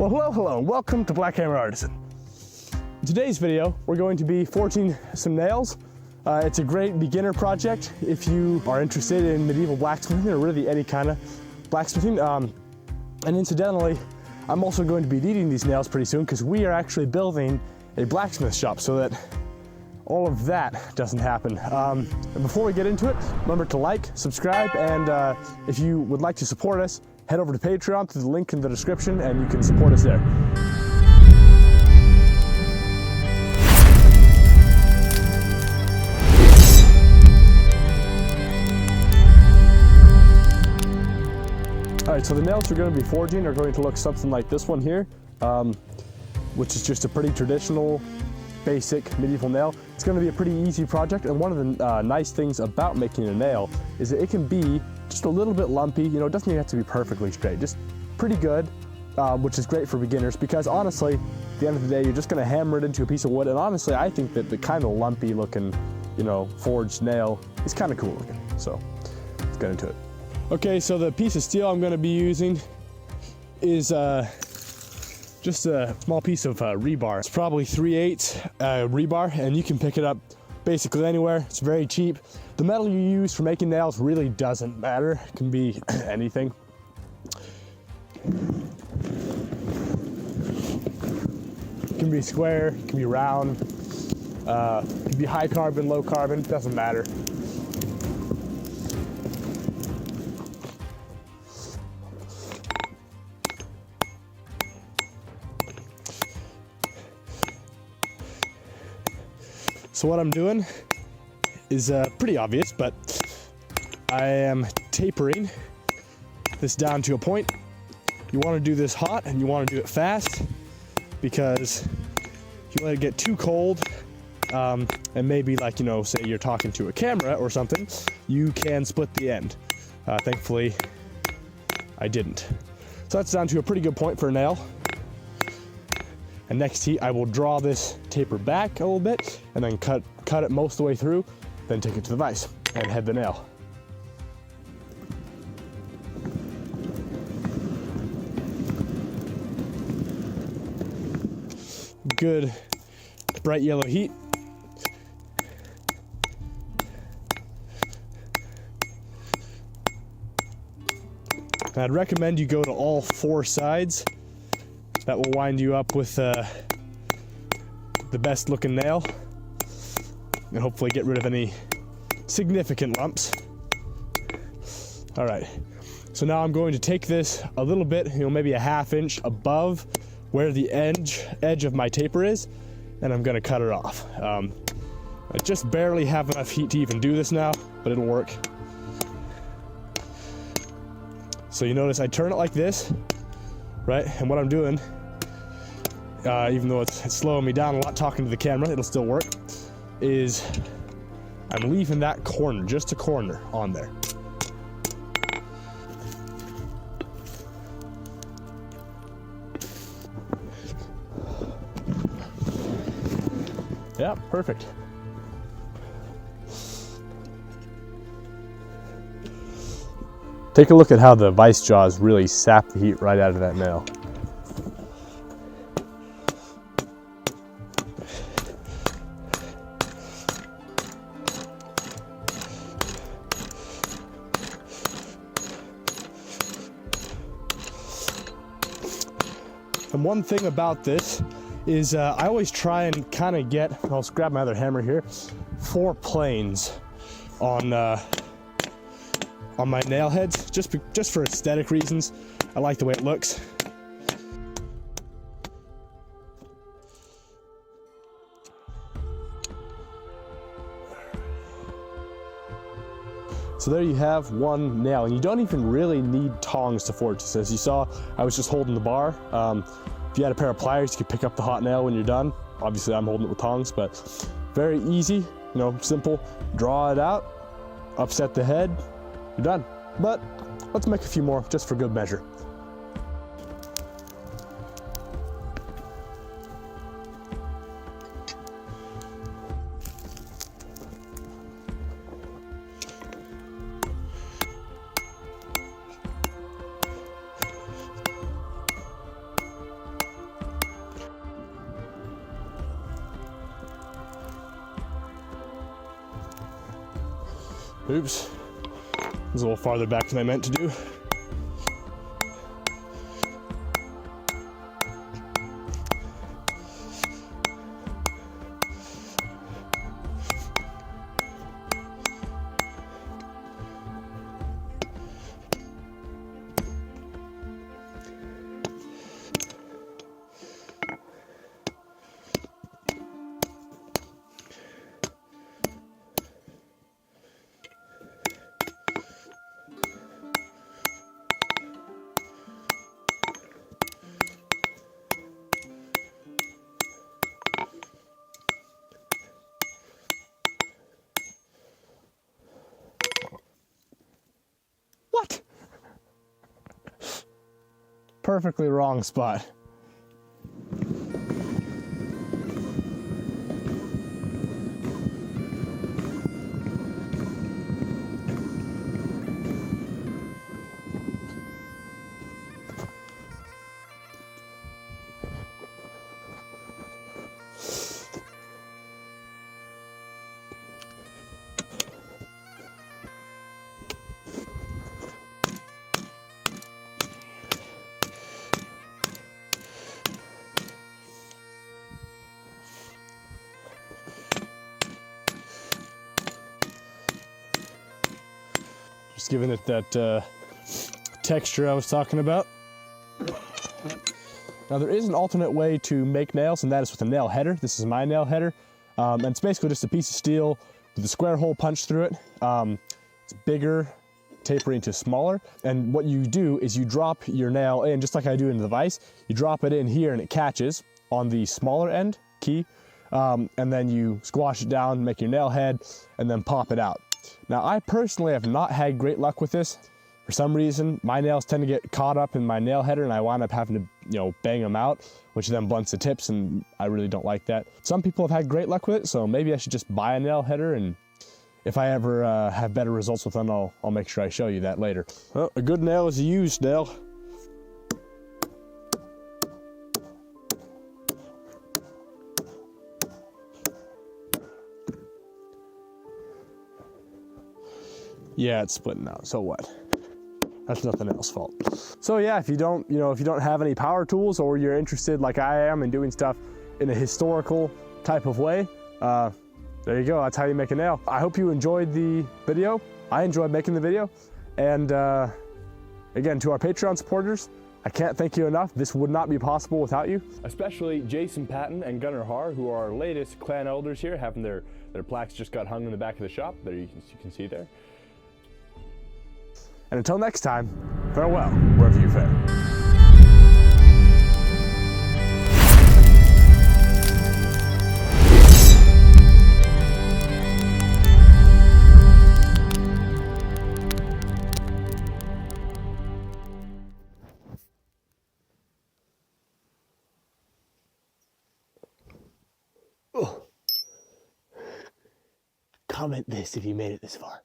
Well, hello, welcome to Black Hammer Artisan. In today's video, we're going to be forging some nails. It's a great beginner project if you are interested in medieval blacksmithing or really any kind of blacksmithing. And incidentally, I'm also going to be needing these nails pretty soon because we are actually building a blacksmith shop so that all of that doesn't happen. And before we get into it, remember to like, subscribe, and if you would like to support us, head over to Patreon through the link in the description and you can support us there. All right, so the nails we're going to be forging are going to look something like this one here, which is just a pretty traditional, basic medieval nail. It's going to be a pretty easy project, and one of the nice things about making a nail is that it can be just a little bit lumpy. You know, it doesn't even have to be perfectly straight, just pretty good, which is great for beginners because honestly, at the end of the day, you're just going to hammer it into a piece of wood, and honestly, I think that the kind of lumpy looking, you know, forged nail is kind of cool looking. So let's get into it. Okay, so the piece of steel I'm going to be using is just a small piece of rebar. It's probably 3/8 rebar, and you can pick it up basically anywhere. It's very cheap. The metal you use for making nails really doesn't matter. It can be anything. It can be square, it can be round, it can be high carbon, low carbon, it doesn't matter. So what I'm doing is pretty obvious, but I am tapering this down to a point. You want to do this hot and you want to do it fast because if you let it get too cold, and maybe like, you know, say you're talking to a camera or something, you can split the end. Thankfully, I didn't. So that's down to a pretty good point for a nail. And next heat, I will draw this taper back a little bit and then cut it most of the way through, then take it to the vise and head the nail. Good bright yellow heat. I'd recommend you go to all 4 sides. That will wind you up with the best looking nail and hopefully get rid of any significant lumps. All right, so now I'm going to take this a little bit, you know, maybe a ½ inch above where the edge of my taper is, and I'm gonna cut it off. I just barely have enough heat to even do this now, but it'll work. So you notice I turn it like this, right? And what I'm doing, even though it's slowing me down a lot talking to the camera, it'll still work, is I'm leaving that corner, just a corner on there. Yeah, perfect. Take a look at how the vise jaws really sap the heat right out of that nail. And one thing about this is I always try and kind of get, I'll just grab my other hammer here, 4 planes on my nail heads, just for aesthetic reasons. I like the way it looks. So there you have one nail, and you don't even really need tongs to forge this. As you saw, I was just holding the bar. If you had a pair of pliers, you could pick up the hot nail when you're done. Obviously, I'm holding it with tongs, but very easy, you know, simple. Draw it out, upset the head, you're done. But let's make a few more just for good measure. Oops. It was a little farther back than I meant to do. What? Perfectly wrong spot. Just giving it that texture I was talking about. Now there is an alternate way to make nails, and that is with a nail header. This is my nail header, and it's basically just a piece of steel with a square hole punched through it. It's bigger, tapering to smaller, and what you do is you drop your nail in, just like I do in the vise. You drop it in here and it catches on the smaller end key, and then you squash it down, make your nail head, and then pop it out. Now, I personally have not had great luck with this. For some reason, my nails tend to get caught up in my nail header and I wind up having to, bang them out, which then blunts the tips, and I really don't like that. Some people have had great luck with it, so maybe I should just buy a nail header, and if I ever have better results with them, I'll make sure I show you that later. Well, a good nail is a used nail. Yeah, it's splitting out, so what? That's nothing else's fault. So yeah, if you don't have any power tools, or you're interested like I am in doing stuff in a historical type of way, there you go, that's how you make a nail. I hope you enjoyed the video. I enjoyed making the video. And again, to our Patreon supporters, I can't thank you enough. This would not be possible without you. Especially Jason Patton and Gunnar Haar, who are our latest clan elders here, having their plaques just got hung in the back of the shop. There you can see there. And until next time, farewell, wherever you fare. Comment this if you made it this far.